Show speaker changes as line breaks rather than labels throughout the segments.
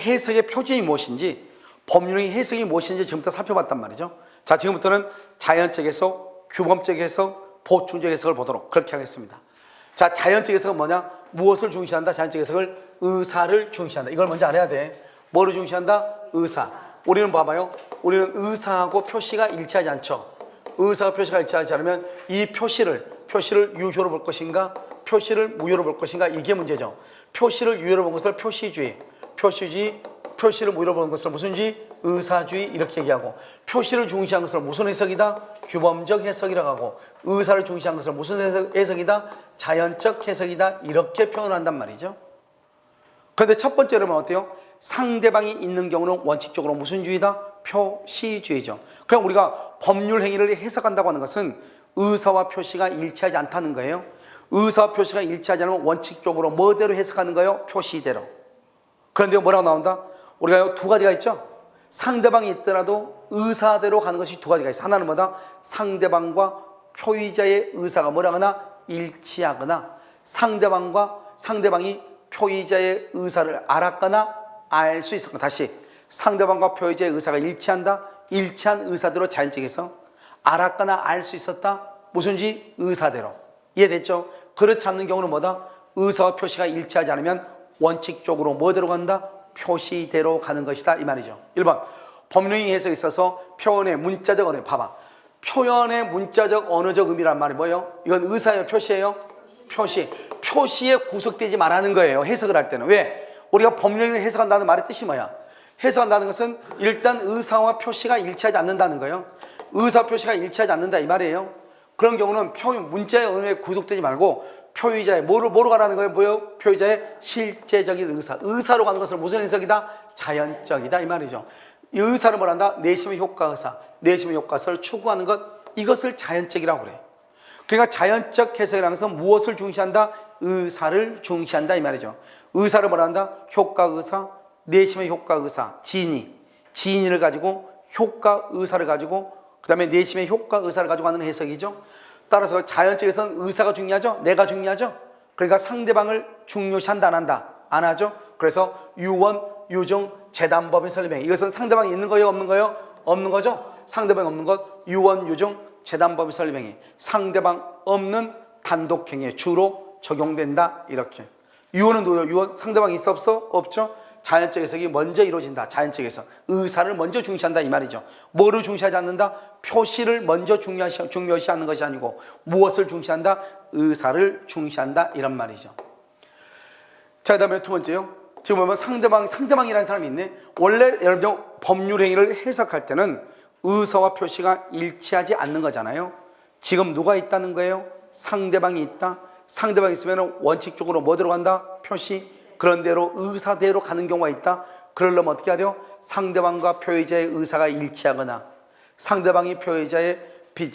해석의 표준이 무엇인지, 법률의 해석이 무엇인지 지금부터 살펴봤단 말이죠. 자, 지금부터는 자연적 해석, 규범적 해석, 보충적 해석을 보도록 그렇게 하겠습니다. 자, 자연적 해석은 뭐냐? 무엇을 중시한다? 자연적 해석을 의사를 중시한다. 이걸 먼저 알아야 돼. 뭐를 중시한다? 의사. 우리는 봐봐요. 우리는 의사하고 표시가 일치하지 않죠. 의사와 표시가 일치하지 않으면 이 표시를 유효로 볼 것인가, 표시를 무효로 볼 것인가, 이게 문제죠. 표시를 유효로 본 것을 표시주의, 표시를 무효로 보는 것을 무슨지? 의사주의, 이렇게 얘기하고, 표시를 중시한 것을 무슨 해석이다? 규범적 해석이라고 하고, 의사를 중시한 것을 무슨 해석이다? 자연적 해석이다, 이렇게 표현한단 말이죠. 그런데 첫 번째로는 어때요? 상대방이 있는 경우는 원칙적으로 무슨 주의다? 표시주의죠. 그럼 우리가 법률 행위를 해석한다고 하는 것은 의사와 표시가 일치하지 않다는 거예요. 의사와 표시가 일치하지 않으면 원칙적으로 뭐대로 해석하는 거예요? 표시대로. 그런데 뭐라고 나온다? 우리가 두 가지가 있죠. 상대방이 있더라도 의사대로 가는 것이 두 가지가 있어. 하나는 뭐다? 상대방과 표의자의 의사가 뭐라거나 일치하거나, 상대방이 표의자의 의사를 알았거나 알 수 있었거나. 다시, 상대방과 표의자의 의사가 일치한다. 일치한 의사대로 자연적 해석. 알았거나 알 수 있었다. 무슨지? 의사대로. 이해됐죠? 그렇지 않는 경우는 뭐다? 의사와 표시가 일치하지 않으면 원칙적으로 뭐대로 간다? 표시대로 가는 것이다, 이 말이죠. 1번, 법률의 해석에 있어서 표현의 문자적 언어. 봐봐. 표현의 문자적 언어적 의미란 말이 뭐예요? 이건 의사예요, 표시예요? 표시. 표시에 구속되지 말라는 거예요, 해석을 할 때는. 왜? 우리가 법률을 해석한다는 말의 뜻이 뭐야? 해석한다는 것은 일단 의사와 표시가 일치하지 않는다는 거예요. 의사 표시가 일치하지 않는다, 이 말이에요. 그런 경우는 문자의 언어에 구속되지 말고 표의자의 뭐로 가라는 거예요? 뭐예요? 표의자의 실제적인 의사로 가는 것을 무슨 해석이다? 자연적이다, 이 말이죠. 이 의사를 뭐란다? 내심의 효과 의사, 내심의 효과를 추구하는 것, 이것을 자연적이라고 그래. 그러니까 자연적 해석이라는 것은 무엇을 중시한다? 의사를 중시한다, 이 말이죠. 의사를 뭐란다? 효과 의사, 내심의 효과 의사, 진의를 가지고, 효과 의사를 가지고, 그 다음에 내심의 효과 의사를 가지고 하는 해석이죠. 따라서 자연적에서는 의사가 중요하죠. 내가 중요하죠. 그러니까 상대방을 중요시한다, 안 한다? 안 하죠. 그래서 유원, 유증, 재단법인 설명. 이것은 상대방이 있는 거예요, 없는 거예요? 없는 거죠. 상대방이 없는 것, 유원, 유증, 재단법인 설명이 상대방 없는 단독행위에 주로 적용된다, 이렇게. 유언은 누구예요? 유언, 상대방이 있어, 없어? 없죠. 자연적 해석이 먼저 이루어진다. 자연적 해석. 의사를 먼저 중시한다, 이 말이죠. 뭐를 중시하지 않는다? 표시를 먼저 중요시하는 것이 아니고 무엇을 중시한다? 의사를 중시한다, 이런 말이죠. 자, 그 다음에 두 번째요. 지금 보면 상대방이라는 사람이 있네. 원래 여러분 법률 행위를 해석할 때는 의사와 표시가 일치하지 않는 거잖아요. 지금 누가 있다는 거예요? 상대방이 있다. 상대방이 있으면 원칙적으로 뭐 들어간다? 표시. 그런 대로 의사대로 가는 경우가 있다. 그러려면 어떻게 해야 돼요? 상대방과 표의자의 의사가 일치하거나, 상대방이 표의자의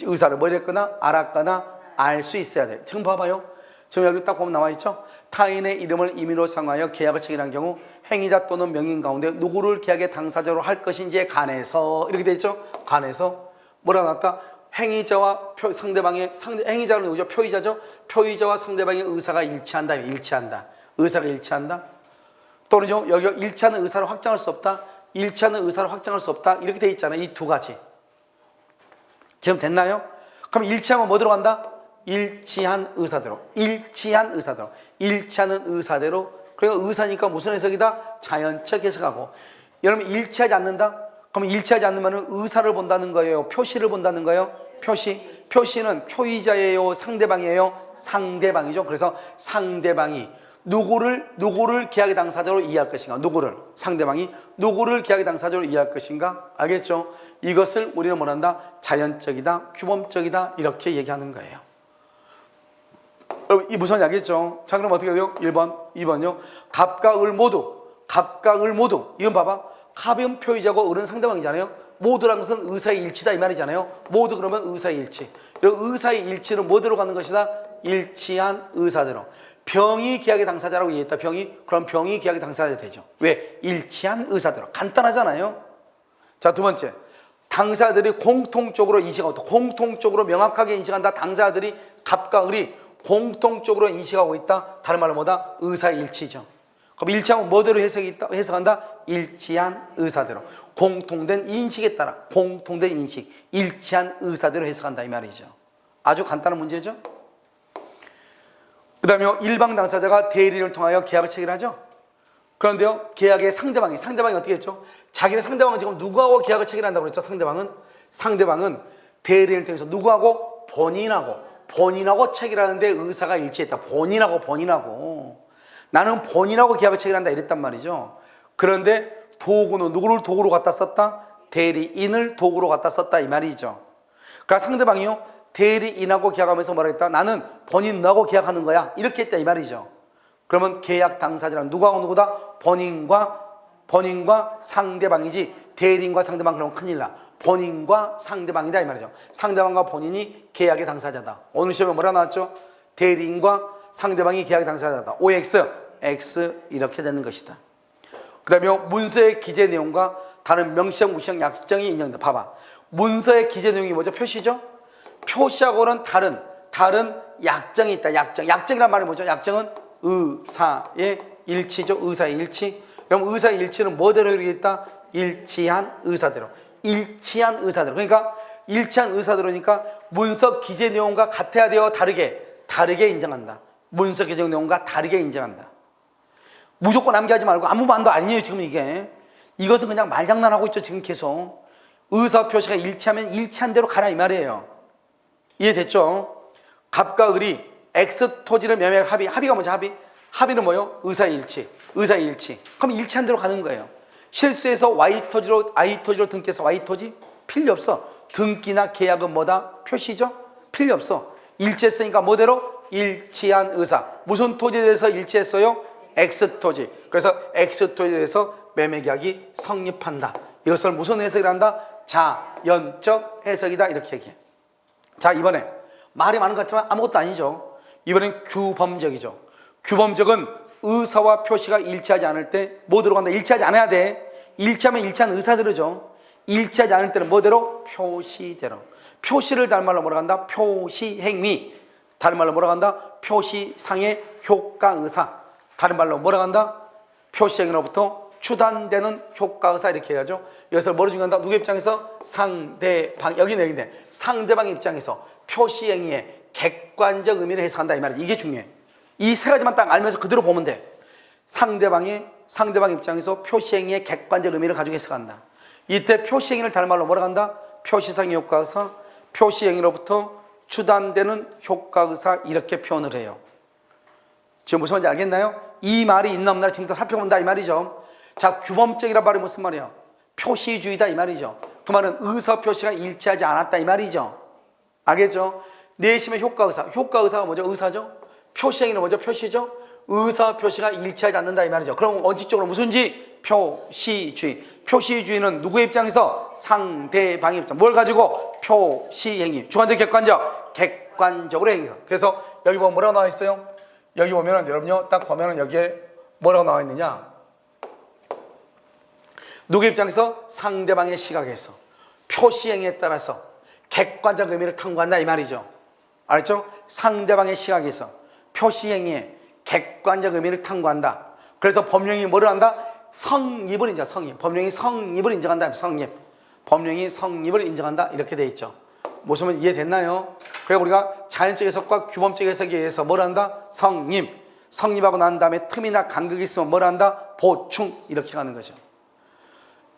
의사를 뭐랬거나 알았거나 알 수 있어야 돼. 지금 봐봐요. 지금 여기 딱 보면 나와 있죠. 타인의 이름을 임의로 사용하여 계약을 체결한 경우 행위자 또는 명인 가운데 누구를 계약의 당사자로 할 것인지에 관해서, 이렇게 돼 있죠. 관해서 뭐라 나왔다? 행위자와 행위자는 누구죠? 표의자죠. 표의자와 상대방의 의사가 일치한다. 의사가 일치한다. 또는요, 여기 일치하는 의사를 확정할 수 없다. 일치하는 의사를 확정할 수 없다. 이렇게 돼 있잖아요. 이 두 가지. 지금 됐나요? 그럼 일치하면 뭐 들어간다? 일치한 의사대로. 일치하는 의사대로. 그러니까 의사니까 무슨 해석이다? 자연적 해석하고. 여러분, 일치하지 않는다? 그럼 일치하지 않으면 의사를 본다는 거예요? 표시를 본다는 거예요? 표시는 표의자예요? 상대방이에요? 상대방이죠. 그래서 상대방이 누구를 계약의 당사자로 이해할 것인가? 상대방이 누구를 계약의 당사자로 이해할 것인가? 알겠죠? 이것을 우리는 뭐란다? 자연적이다, 규범적이다, 이렇게 얘기하는 거예요. 이 무슨 알겠죠? 자, 그럼 어떻게 돼요? 1번, 2번요. 갑과 을 모두. 이건 봐봐. 갑은 표의자고 을은 상대방이잖아요. 모두라는 것은 의사의 일치다, 이 말이잖아요. 모두 그러면 의사의 일치. 의사의 일치는 뭐대로 가는 것이다? 일치한 의사대로. 병이 계약의 당사자라고 이해했다. 그럼 병이 계약의 당사자 되죠. 왜? 일치한 의사대로. 간단하잖아요. 자, 두 번째. 당사자들이 공통적으로 인식하고, 공통적으로 명확하게 인식한다. 당사자들이 갑과 을이 공통적으로 인식하고 있다. 다른 말로 뭐다? 의사의 일치죠. 그럼 일치하면 뭐대로 해석한다? 일치한 의사대로. 공통된 인식에 따라 공통된 인식, 일치한 의사대로 해석한다 이 말이죠. 아주 간단한 문제죠. 그 다음에 일방 당사자가 대리인을 통하여 계약을 체결하죠. 그런데요, 계약의 상대방이 어떻게 했죠? 자기는 상대방은 지금 누구하고 계약을 체결한다고 그랬죠? 상대방은 대리인을 통해서 누구하고? 본인하고 체결하는데 의사가 일치했다. 본인하고 나는 본인하고 계약을 체결한다 이랬단 말이죠. 그런데 도구는 누구를 도구로 갖다 썼다? 대리인을 도구로 갖다 썼다 이 말이죠. 그러니까 상대방이요, 대리인하고 계약하면서 뭐라 했다? 나는 본인 너하고 계약하는 거야 이렇게 했다 이 말이죠. 그러면 계약 당사자는 누구하고 누구다? 본인과 상대방이지 대리인과 상대방 그러면 큰일 나. 본인과 상대방이다 이 말이죠. 상대방과 본인이 계약의 당사자다. 오늘 시험에 뭐라 나왔죠? 대리인과 상대방이 계약의 당사자다. OX, X 이렇게 되는 것이다. 그 다음에 문서의 기재 내용과 다른 명시형, 무시형, 약정이 인정된다. 봐봐. 문서의 기재 내용이 뭐죠? 표시죠? 표시하고는 다른 약정이 있다. 약정이란 말이 뭐죠? 약정은 의사의 일치죠. 의사의 일치. 그럼 의사의 일치는 뭐대로 이루어졌다? 일치한 의사대로. 그러니까 일치한 의사대로니까 문서 기재 내용과 같아야 돼요? 다르게 인정한다. 문서 기재 내용과 다르게 인정한다. 무조건 암기하지 말고 아무 말도 아니에요 지금 이게. 이것은 그냥 말장난하고 있죠 지금 계속. 의사 표시가 일치하면 일치한 대로 가라 이 말이에요. 이해됐죠? 갑과 을이 X 토지를 매매할 합의가 뭐죠? 합의는 뭐예요? 의사의 일치. 그럼 일치한 대로 가는 거예요. 실수해서 I 토지로 등기해서 Y 토지? 필요 없어. 등기나 계약은 뭐다? 표시죠? 필요 없어. 일치했으니까 뭐대로? 일치한 의사. 무슨 토지에 대해서 일치했어요? X 토지. 그래서 X 토지에 대해서 매매 계약이 성립한다. 이것을 무슨 해석을 한다? 자연적 해석이다 이렇게 얘기해. 자, 이번에 말이 많은 것 같지만 아무것도 아니죠. 이번엔 규범적이죠. 규범적은 의사와 표시가 일치하지 않을 때 뭐 들어간다? 일치하지 않아야 돼. 일치하면 일치한 의사대로죠. 일치하지 않을 때는 뭐대로? 표시대로. 표시를 다른 말로 뭐라 한다? 표시행위. 다른 말로 뭐라 한다? 표시상의 효과의사. 다른 말로 뭐라 한다? 표시행위로부터 추단되는 효과의사 이렇게 해야죠. 이것을 뭐로 중요한다? 누구 입장에서? 상대방. 여기네. 상대방 입장에서 표시행위의 객관적 의미를 해석한다 이 말이야. 이게 중요해. 이 세 가지만 딱 알면서 그대로 보면 돼. 상대방 입장에서 표시행위의 객관적 의미를 가지고 해석한다. 이때 표시행위를 다른 말로 뭐라 한다? 표시상의 효과의사, 표시행위로부터 추단되는 효과의사 이렇게 표현을 해요. 지금 무슨 말인지 알겠나요? 이 말이 있나 없나 지금부터 살펴본다 이 말이죠. 자, 규범적이란 말이 무슨 말이에요? 표시주의다 이 말이죠. 그 말은 의사 표시가 일치하지 않았다 이 말이죠. 알겠죠? 내심의 효과의사가 뭐죠? 의사죠? 표시행위는 뭐죠? 표시죠? 의사 표시가 일치하지 않는다 이 말이죠. 그럼 원칙적으로 무슨지? 표시주의. 표시주의는 누구의 입장에서? 상대방의 입장. 뭘 가지고? 표시행위. 주관적, 객관적? 객관적으로 행위. 그래서 여기 보면 뭐라고 나와 있어요? 여기 보면은 여러분요, 딱 보면은 여기에 뭐라고 나와 있느냐? 누구 입장에서? 상대방의 시각에서 표시행위에 따라서 객관적 의미를 탐구한다 이 말이죠. 알았죠? 상대방의 시각에서 표시행위에 객관적 의미를 탐구한다. 그래서 법령이 뭐를 한다? 성립을 인정한다. 성립. 법령이 성립을 인정한다. 법령이 성립을 인정한다. 이렇게 돼 있죠. 무슨 이해됐나요? 그래서 우리가 자연적 해석과 규범적 해석에 의해서 뭘 한다? 성립하고 난 다음에 틈이나 간극이 있으면 뭘 한다? 보충. 이렇게 가는 거죠.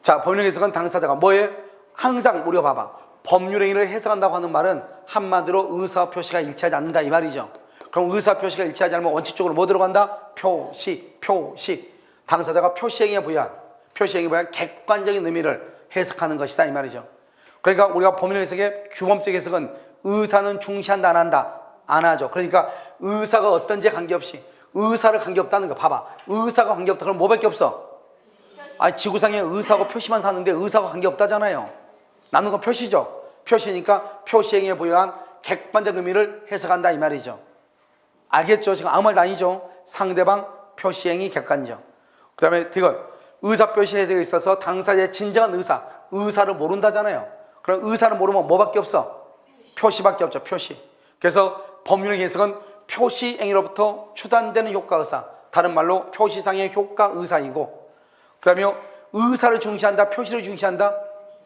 자, 법령 해석은 당사자가 뭐에? 항상 우리가 봐봐. 법률 행위를 해석한다고 하는 말은 한마디로 의사 표시가 일치하지 않는다 이 말이죠. 그럼 의사 표시가 일치하지 않으면 원칙적으로 뭐 들어간다? 표시. 당사자가 표시행위에 부여한 객관적인 의미를 해석하는 것이다 이 말이죠. 그러니까 우리가 법률 해석의 규범적 해석은 의사는 중시한다 안 한다? 안 하죠. 그러니까 의사가 어떤지에 관계없이 의사를 관계없다는 거 봐봐. 의사가 관계없다 그럼 뭐밖에 없어? 지구상에 의사하고 표시만 사는데 의사가 관계없다잖아요. 나는 건 표시죠. 표시니까 표시행위에 부여한 객관적 의미를 해석한다 이 말이죠. 알겠죠? 지금 아무 말도 아니죠. 상대방 표시행위 객관적. 그 다음에 이건 의사 표시 해석에 있어서 당사자의 진정한 의사를 모른다잖아요. 그럼 의사를 모르면 뭐밖에 없어? 표시밖에 없죠. 표시. 그래서 법률의 해석은 표시행위로부터 추단되는 효과의사. 다른 말로 표시상의 효과 의사이고, 그 다음에 의사를 중시한다, 표시를 중시한다.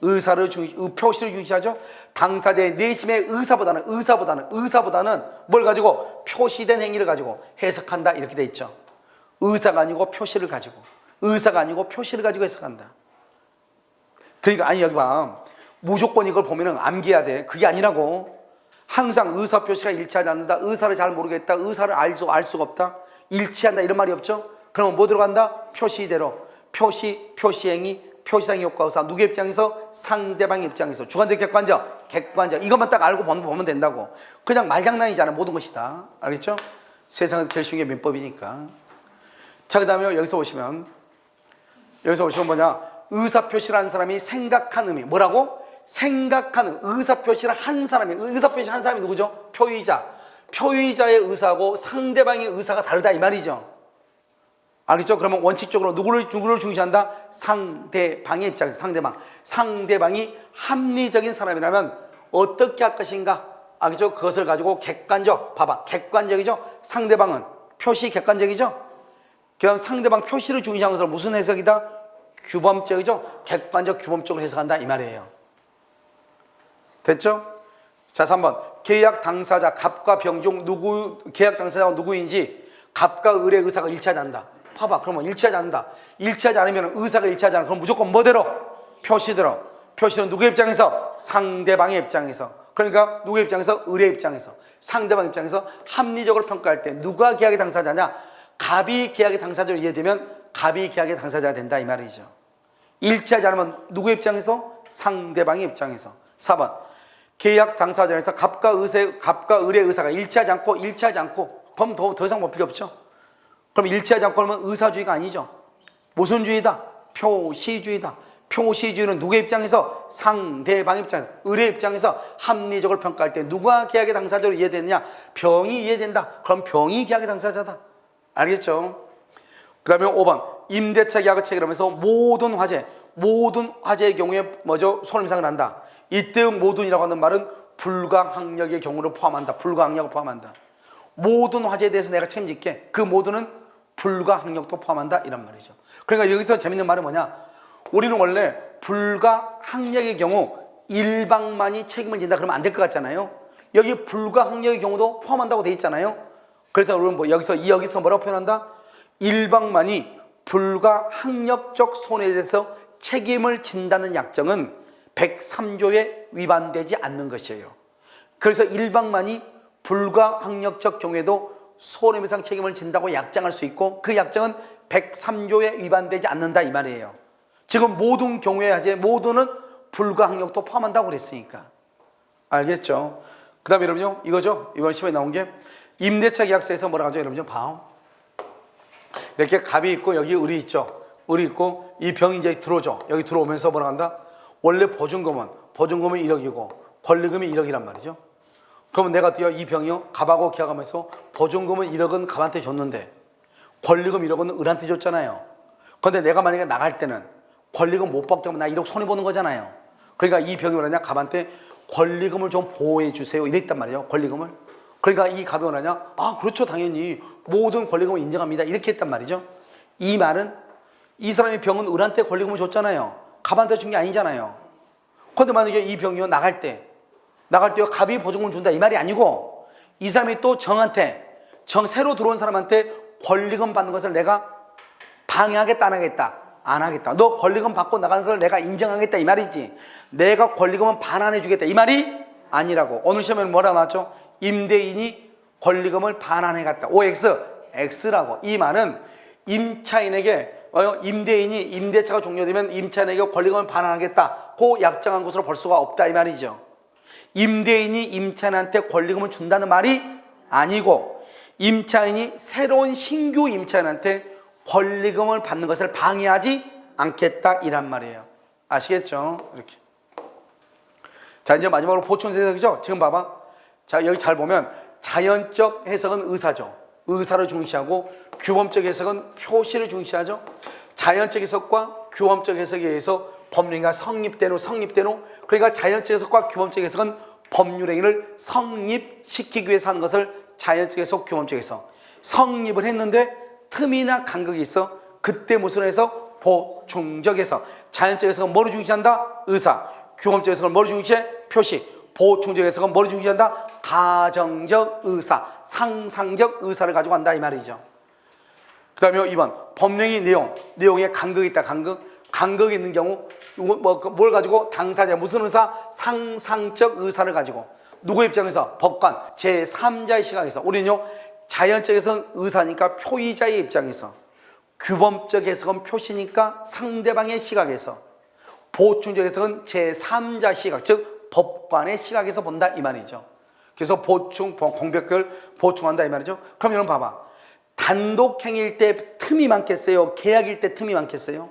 표시를 중시하죠. 당사자의 내심의 의사보다는 뭘 가지고? 표시된 행위를 가지고 해석한다, 이렇게 돼 있죠. 의사가 아니고 표시를 가지고, 의사가 아니고 표시를 가지고 해석한다. 그러니까 아니 여기 봐, 무조건 이걸 보면은 암기해야 돼. 그게 아니라고. 항상 의사 표시가 일치하지 않는다, 의사를 잘 모르겠다, 의사를 알 수가 없다, 일치한다, 이런 말이 없죠. 그러면 뭐 들어간다? 표시대로. 표시행위, 표시상의 효과 의사. 누구 입장에서? 상대방 입장에서. 주관적, 객관적, 객관적. 이것만 딱 알고 보면 된다고. 그냥 말장난이잖아, 모든 것이 다. 알겠죠? 세상에서 제일 쉬운 게 민법이니까. 자, 그 다음에 여기서 보시면 뭐냐? 의사표시를 한 사람이 생각한 의미. 뭐라고? 생각하는, 의사표시를 한 사람이 누구죠? 표의자. 표의자의 의사하고 상대방의 의사가 다르다, 이 말이죠. 알겠죠? 그러면 원칙적으로 누구를 중시한다? 상대방의 입장에서. 상대방이 합리적인 사람이라면 어떻게 할 것인가? 알겠죠? 그것을 가지고 객관적, 봐봐, 객관적이죠? 상대방은 표시 객관적이죠? 그 다음 상대방 표시를 중시하는 것을 무슨 해석이다? 규범적이죠? 객관적, 규범적으로 해석한다, 이 말이에요. 됐죠? 자, 3번. 계약 당사자, 갑과 병 중 계약 당사자가 누구인지 갑과 을의 의사가 일치하지 않는다. 봐봐, 그러면 일치하지 않는다. 일치하지 않으면 의사가 일치하지 않아. 그럼 무조건 뭐대로? 표시대로. 표시는 누구의 입장에서? 상대방의 입장에서. 그러니까 누구의 입장에서? 을의 입장에서. 상대방 입장에서 합리적으로 평가할 때 누가 계약의 당사자냐? 갑이 계약의 당사자로 이해되면 갑이 계약의 당사자가 된다, 이 말이죠. 일치하지 않으면 누구의 입장에서? 상대방의 입장에서. 4번. 계약 당사자에서 갑과 을의 의사가 일치하지 않고 그럼 더 이상 볼 필요 없죠. 그럼 일치하지 않고 그러면 의사주의가 아니죠. 무슨 주의다? 표시주의다. 표시주의는 누구의 입장에서? 상대방 입장에서. 을의 입장에서 합리적으로 평가할 때 누가 계약의 당사자로 이해되느냐? 병이 이해된다. 그럼 병이 계약의 당사자다. 알겠죠? 그 다음에 5번. 임대차 계약을 체결하면서 모든 화재의 경우에 손해배상을 한다. 이때의 모든이라고 하는 말은 불가항력의 경우를 포함한다. 불가항력을 포함한다. 모든 화재에 대해서 내가 책임질게. 그 모든은 불가항력도 포함한다, 이런 말이죠. 그러니까 여기서 재밌는 말은 뭐냐? 우리는 원래 불가항력의 경우 일방만이 책임을 진다 그러면 안 될 것 같잖아요. 여기 불가항력의 경우도 포함한다고 돼 있잖아요. 그래서 우리는 여기서 뭐라고 표현한다? 일방만이 불가항력적 손해에 대해서 책임을 진다는 약정은 103조에 위반되지 않는 것이에요. 그래서 일방만이 불가항력적 경우에도 손해배상 책임을 진다고 약정할 수 있고 그 약정은 103조에 위반되지 않는다, 이 말이에요. 지금 모든 경우의 화재 모두는 불가항력도 포함한다고 그랬으니까. 알겠죠? 그 다음에 여러분요, 이거죠? 이번 시험에 나온 게 임대차 계약서에서 뭐라고 하죠? 여러분 좀 봐. 이렇게 갑이 있고 여기 을이 있죠. 을이 있고 이 병이 이제 들어오죠. 여기 들어오면서 뭐라고 한다? 원래 보증금은 1억이고 권리금이 1억이란 말이죠. 그러면 내가 이 병이요, 갑하고 계약하면서 보증금은 1억은 갑한테 줬는데 권리금 1억은 을한테 줬잖아요. 그런데 내가 만약에 나갈 때는 권리금 못 받게 하면 나 1억 손해보는 거잖아요. 그러니까 이 병이 뭐라냐? 갑한테 권리금을 좀 보호해 주세요, 이랬단 말이에요. 권리금을. 그러니까 이 갑이 뭐라냐? 아, 그렇죠, 당연히 모든 권리금을 인정합니다, 이렇게 했단 말이죠. 이 말은 이 사람의 병은 을한테 권리금을 줬잖아요. 갑한테 준 게 아니잖아요. 그런데 만약에 이 병이요, 나갈 때 갑이 보증금을 준다, 이 말이 아니고 이 사람이 또 새로 들어온 사람한테 권리금 받는 것을 내가 방해하겠다, 안 하겠다. 너 권리금 받고 나가는 걸 내가 인정하겠다, 이 말이지. 내가 권리금은 반환해 주겠다, 이 말이 아니라고. 오늘 시험에는 뭐라 나왔죠? 임대인이 권리금을 반환해 갔다. OX, X라고. 이 말은 임차인에게 임대인이 임대차가 종료되면 임차인에게 권리금을 반환하겠다, 고 약정한 것으로 볼 수가 없다, 이 말이죠. 임대인이 임차인한테 권리금을 준다는 말이 아니고 임차인이 새로운 신규 임차인한테 권리금을 받는 것을 방해하지 않겠다, 이란 말이에요. 아시겠죠? 이렇게. 자, 이제 마지막으로 보충 해석이죠. 지금 봐봐. 자, 여기 잘 보면 자연적 해석은 의사죠. 의사를 중시하고 규범적 해석은 표시를 중시하죠. 자연적 해석과 규범적 해석에 의해서 법률행위가 성립되노. 그러니까 자연적 해석과 규범적 해석은 법률행위를 성립시키기 위해서 하는 것을 자연적 해석, 규범적 해석. 성립을 했는데 틈이나 간극이 있어 그때 무슨 해서 보충적에서 자연적 해석은 뭐를 중시한다? 의사. 규범적 해석은 뭐를 중시해? 표시. 보충적 해석은 뭐를 중시한다? 가정적 의사, 상상적 의사를 가지고 간다 이 말이죠. 그 다음에 2번 법령의 내용에 간극이 있다. 간극이 있는 경우 뭘 가지고? 당사자 무슨 의사? 상상적 의사를 가지고. 누구 입장에서? 법관 제3자의 시각에서. 우리는요 자연적 해석은 의사니까 표의자의 입장에서, 규범적 해석은 표시니까 상대방의 시각에서, 보충적 해석은 제3자 시각 즉 법관의 시각에서 본다 이 말이죠. 그래서 공백을 보충한다 이 말이죠. 그럼 여러분 봐봐, 단독행위일 때 틈이 많겠어요? 계약일 때 틈이 많겠어요?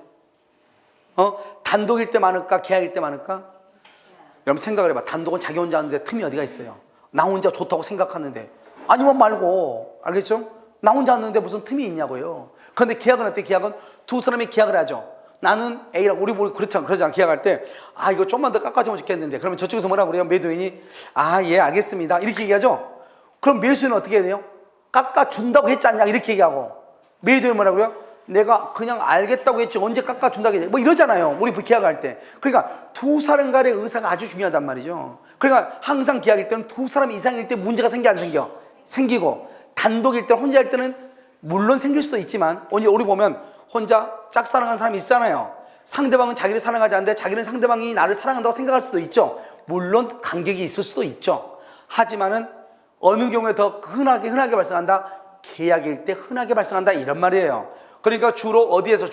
단독일 때 많을까? 계약일 때 많을까? 여러분 생각을 해봐. 단독은 자기 혼자 하는데 틈이 어디가 있어요? 나 혼자 좋다고 생각하는데. 아니면 말고, 알겠죠? 나 혼자 하는데 무슨 틈이 있냐고요. 그런데 계약은 어때? 계약은 두 사람이 계약을 하죠. 나는 A라고, 우리 그렇잖아. 계약할 때, 이거 좀만 더 깎아주면 좋겠는데. 그러면 저쪽에서 뭐라고 그래요? 매도인이, 예, 알겠습니다. 이렇게 얘기하죠? 그럼 매수인은 어떻게 해야 돼요? 깎아준다고 했지 않냐? 이렇게 얘기하고. 매도인은 뭐라고 그래요? 내가 그냥 알겠다고 했지, 언제 깎아준다고 했지? 뭐 이러잖아요. 우리 계약할 때. 그러니까 두 사람 간의 의사가 아주 중요하단 말이죠. 그러니까 항상 계약일 때는 두 사람 이상일 때 문제가 생겨, 안 생겨? 생기고, 단독일 때, 혼자 할 때는 물론 생길 수도 있지만, 우리 보면 혼자 짝사랑하는 사람이 있잖아요. 상대방은 자기를 사랑하지 않는데 자기는 상대방이 나를 사랑한다고 생각할 수도 있죠. 물론 간격이 있을 수도 있죠. 하지만은 어느 경우에 더 흔하게 발생한다? 계약일 때 흔하게 발생한다 이런 말이에요. 그러니까 주로 어디에서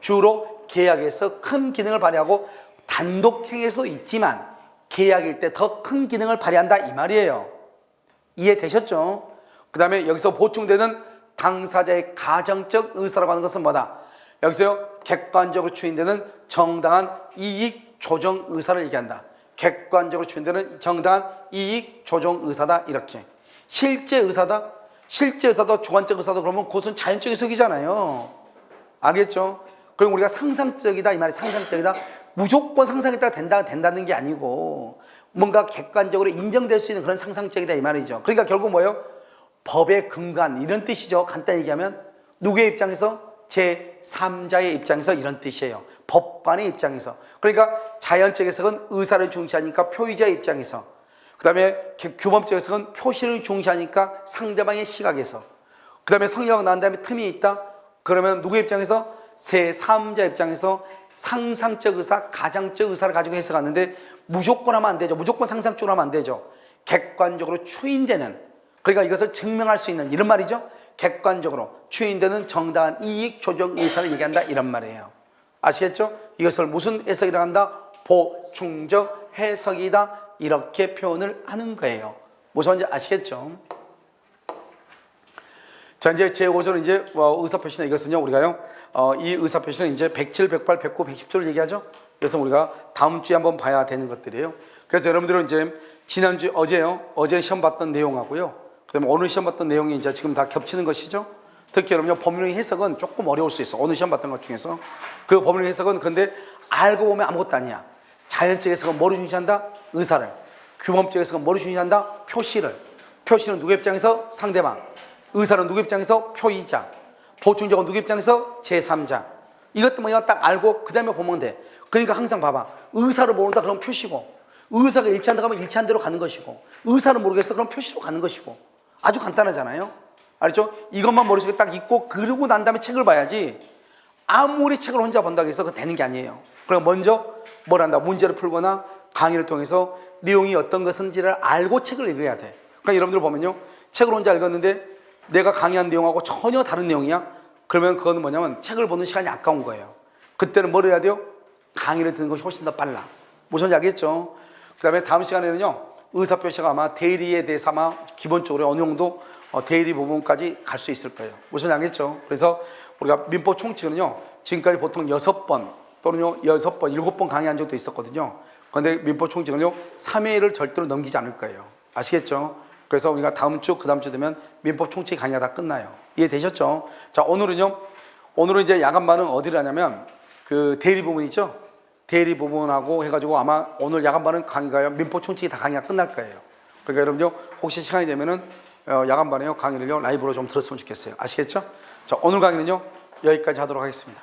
주로 계약에서 큰 기능을 발휘하고, 단독행위에서도 있지만 계약일 때 더 큰 기능을 발휘한다 이 말이에요. 이해되셨죠? 그 다음에 여기서 보충되는 당사자의 가정적 의사라고 하는 것은 뭐다? 여기서요 객관적으로 추인되는 정당한 이익 조정 의사를 얘기한다. 객관적으로 추인되는 정당한 이익 조정 의사다 이렇게. 실제 의사도 주관적 의사도 그러면 그것은 자연적 해석이잖아요. 알겠죠? 그럼 우리가 상상적이다 이 말이 상상적이다. 무조건 상상했다가 된다는 게 아니고 뭔가 객관적으로 인정될 수 있는 그런 상상적이다 이 말이죠. 그러니까 결국 뭐예요? 법의 근간 이런 뜻이죠. 간단히 얘기하면 누구의 입장에서? 제3자의 입장에서 이런 뜻이에요. 법관의 입장에서. 그러니까 자연적 해석은 의사를 중시하니까 표의자의 입장에서, 그 다음에 규범적 해석은 표시를 중시하니까 상대방의 시각에서, 그 다음에 성리학 나온 다음에 틈이 있다? 그러면 누구의 입장에서? 제3자 입장에서 상상적 의사, 가정적 의사를 가지고 해석하는데 무조건 하면 안 되죠. 무조건 상상적으로 하면 안 되죠. 객관적으로 추인되는, 그러니까 이것을 증명할 수 있는 이런 말이죠. 객관적으로 추인되는 정당한 이익 조정 의사를 얘기한다 이런 말이에요. 아시겠죠? 이것을 무슨 해석이라고 한다? 보충적 해석이다 이렇게 표현을 하는 거예요. 무슨 말인지 아시겠죠? 자, 이제 제5조는 이제 의사표시나 이것은요 우리가요 이 의사표시는 이제 107, 108, 109, 110조를 얘기하죠. 그래서 우리가 다음 주에 한번 봐야 되는 것들이에요. 그래서 여러분들은 이제 지난주 어제 시험 봤던 내용하고요, 그다음에 오늘 시험 봤던 내용이 이제 지금 다 겹치는 것이죠. 특히 여러분요 법률의 해석은 조금 어려울 수 있어. 오늘 시험 봤던 것 중에서 그 법률의 해석은 근데 알고 보면 아무것도 아니야. 자연적 해석은 뭐를 중시한다? 의사를. 규범적 해석은 뭐를 중시한다? 표시를. 표시는 누구 입장에서? 상대방. 의사는 누구 입장에서? 표의자. 보충적은 누구 입장에서? 제3자. 이것도 뭐냐 딱 알고 그 다음에 보면 돼. 그러니까 항상 봐봐. 의사를 모른다 그러면 표시고, 의사가 일치한다 그러면 일치한 대로 가는 것이고, 의사를 모르겠어 그럼 표시로 가는 것이고. 아주 간단하잖아요. 알죠? 이것만 머릿속에 딱 있고 그러고 난 다음에 책을 봐야지, 아무리 책을 혼자 본다고 해서 그거 되는 게 아니에요. 그럼 먼저 뭘 한다? 문제를 풀거나 강의를 통해서 내용이 어떤 것인지를 알고 책을 읽어야 돼. 그러니까 여러분들 보면요, 책을 혼자 읽었는데 내가 강의한 내용하고 전혀 다른 내용이야? 그러면 그건 뭐냐면 책을 보는 시간이 아까운 거예요. 그때는 뭘 해야 돼요? 강의를 듣는 것이 훨씬 더 빨라. 무슨 말인지 알겠죠? 그 다음에 다음 시간에는요 의사표시가 아마 대리에 대해서 아마 기본적으로 어느 정도 대리 부분까지 갈 수 있을 거예요. 무슨 말인지 알겠죠? 그래서 우리가 민법 총칙은요 지금까지 보통 6번 또는요 6번, 7번 강의한 적도 있었거든요. 그런데 민법 총칙은요 3회를 절대로 넘기지 않을 거예요. 아시겠죠? 그래서 우리가 다음 주, 그 다음 주 되면 민법 총칙 강의가 다 끝나요. 이해되셨죠? 자, 오늘은 이제 야간반은 어디를 하냐면 그 대리 부분 있죠? 대리 부분하고 해가지고 아마 오늘 야간반은 강의가요 민법 총칙이 다 강의가 끝날 거예요. 그러니까 여러분들 혹시 시간이 되면은 야간반에요 강의를요 라이브로 좀 들었으면 좋겠어요. 아시겠죠? 자, 오늘 강의는요 여기까지 하도록 하겠습니다.